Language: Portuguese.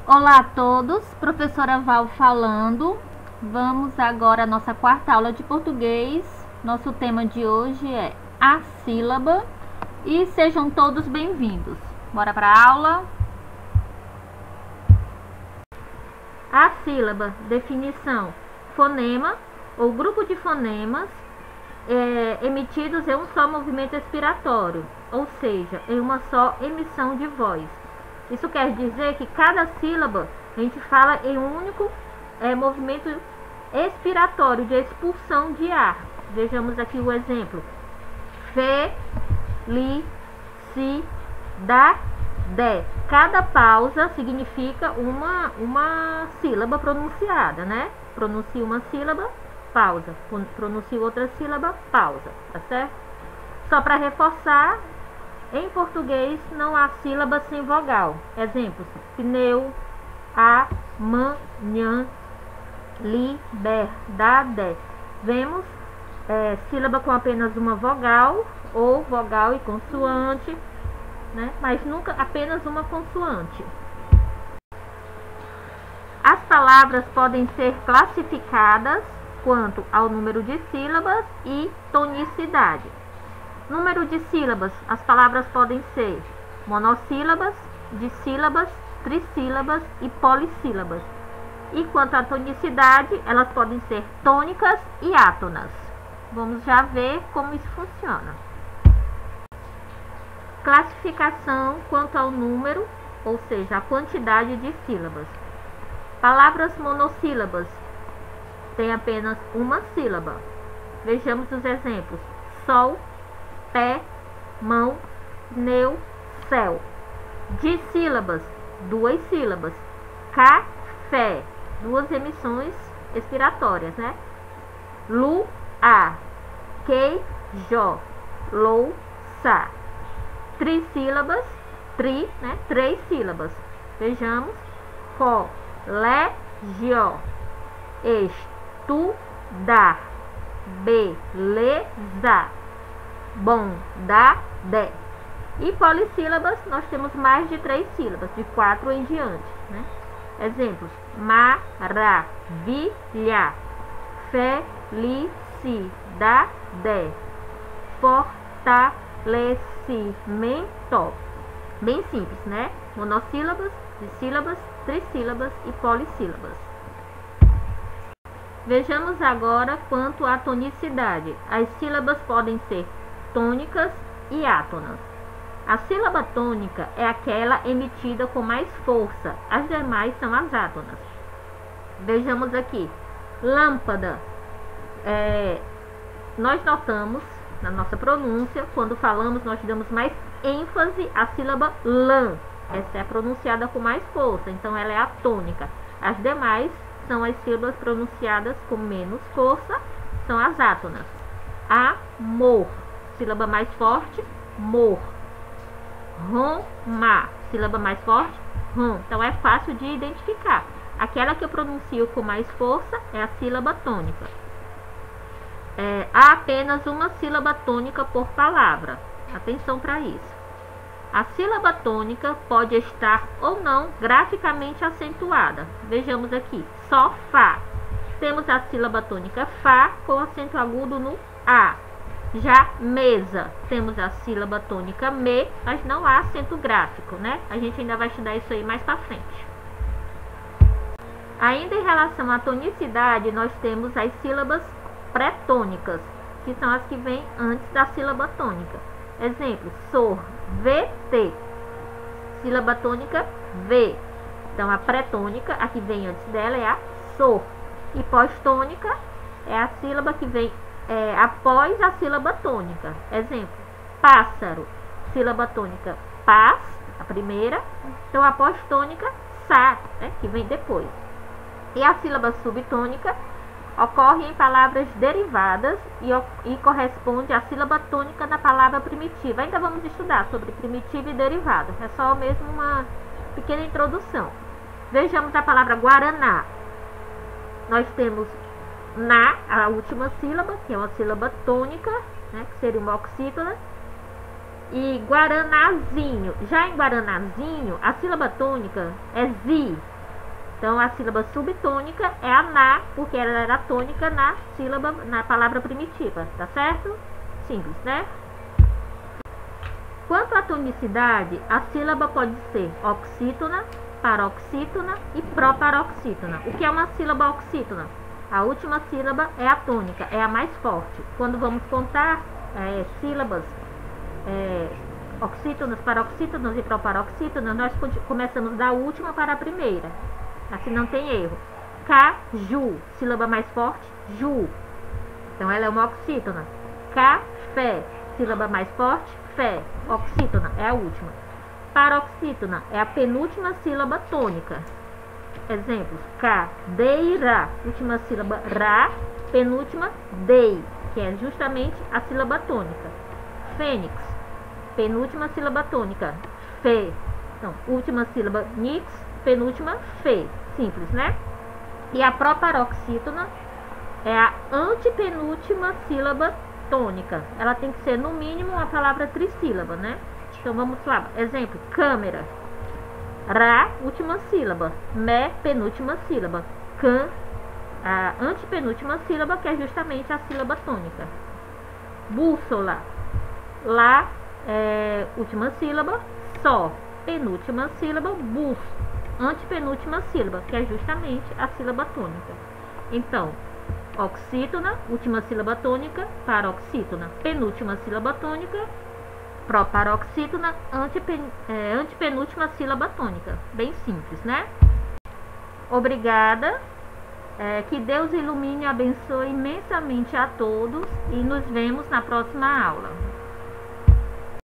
Olá a todos, professora Val falando. Vamos agora à nossa quarta aula de português. Nosso tema de hoje é a sílaba e sejam todos bem-vindos. Bora para a aula? A sílaba, definição: fonema ou grupo de fonemas emitidos em um só movimento expiratório, ou seja, em uma só emissão de voz. Isso quer dizer que cada sílaba a gente fala em um único movimento expiratório, de expulsão de ar. Vejamos aqui o exemplo: felicidade. Cada pausa significa uma sílaba pronunciada, né? Pronuncia uma sílaba, pausa. Pronuncia outra sílaba, pausa. Tá certo? Só para reforçar, em português não há sílaba sem vogal. Exemplos: pneu, amanhã, liberdade. Vemos sílaba com apenas uma vogal ou vogal e consoante, né? Mas nunca apenas uma consoante. As palavras podem ser classificadas quanto ao número de sílabas e tonicidade. Número de sílabas: as palavras podem ser monossílabas, dissílabas, trissílabas e polissílabas. E quanto à tonicidade, elas podem ser tônicas e átonas. Vamos já ver como isso funciona. Classificação quanto ao número, ou seja, a quantidade de sílabas. Palavras monossílabas têm apenas uma sílaba. Vejamos os exemplos: sol, pé, mão, pneu, céu. Dissílabas, duas sílabas: café, duas emissões expiratórias, né? Luar, queijo, louça. Trissílabas, né? Três sílabas. Vejamos: colégio, estudar, beleza, bondade. E polissílabas, nós temos mais de três sílabas, de 4 em diante, né? Exemplos: maravilha, felicidade, fortalecimento. Bem simples, né? Monossílabas, dissílabas, trissílabas e polissílabas. Vejamos agora quanto à tonicidade. As sílabas podem ser tônicas e átonas. A sílaba tônica é aquela emitida com mais força, as demais são as átonas. Vejamos aqui: lâmpada. Nós notamos na nossa pronúncia, quando falamos, nós damos mais ênfase à sílaba lã. Essa é pronunciada com mais força, então ela é a tônica. As demais são as sílabas pronunciadas com menos força, são as átonas. Amor, sílaba mais forte, mor. Roma, sílaba mais forte, rom. Então é fácil de identificar. Aquela que eu pronuncio com mais força é a sílaba tônica. Há apenas uma sílaba tônica por palavra. Atenção para isso. A sílaba tônica pode estar ou não graficamente acentuada. Vejamos aqui: sofá. Temos a sílaba tônica fá com acento agudo no A. Já mesa, temos a sílaba tônica me, mas não há acento gráfico, né? A gente ainda vai estudar isso aí mais para frente. Ainda em relação à tonicidade, nós temos as sílabas pré-tônicas, que são as que vêm antes da sílaba tônica. Exemplo: sorvete, sílaba tônica V. Então a pré-tônica, a que vem antes dela, é a sor. E pós-tônica é a sílaba que vem após a sílaba tônica. Exemplo: pássaro, sílaba tônica paz, a primeira. Então a pós-tônica sa, né, que vem depois. E a sílaba subtônica ocorre em palavras derivadas e corresponde à sílaba tônica da palavra primitiva. Ainda vamos estudar sobre primitiva e derivada. É só mesmo uma pequena introdução. Vejamos a palavra guaraná. Nós temos na, a última sílaba, que é uma sílaba tônica, né, que seria uma oxítona, e guaranazinho. Já em guaranazinho, a sílaba tônica é zi, Então, a sílaba subtônica é a na, porque ela era tônica na sílaba, na palavra primitiva, tá certo? Simples, né? Quanto à tonicidade, a sílaba pode ser oxítona, paroxítona e proparoxítona. O que é uma sílaba oxítona? A última sílaba é a tônica, é a mais forte. Quando vamos contar sílabas oxítonas, paroxítonas e proparoxítonas, nós começamos da última para a primeira. Assim não tem erro. Caju, sílaba mais forte, ju. Então ela é uma oxítona. Café, sílaba mais forte, fé. Oxítona é a última. Paroxítona é a penúltima sílaba tônica. Exemplos: cadeira, última sílaba ra, penúltima dei, que é justamente a sílaba tônica. Fênix, penúltima sílaba tônica, fê. Então, última sílaba nix, penúltima fê. Simples, né? E a proparoxítona é a antepenúltima sílaba tônica. Ela tem que ser no mínimo uma palavra trissílaba, né? Então vamos lá. Exemplo: câmera. Ra, última sílaba. Mé, penúltima sílaba. Can, a antepenúltima sílaba, que é justamente a sílaba tônica. Bússola. Lá, última sílaba. Só, penúltima sílaba. Bus, antepenúltima sílaba, que é justamente a sílaba tônica. Então, oxítona, última sílaba tônica. Paroxítona, penúltima sílaba tônica. Proparoxítona, antepenúltima sílaba tônica. Bem simples, né? Obrigada. Que Deus ilumine e abençoe imensamente a todos. E nos vemos na próxima aula.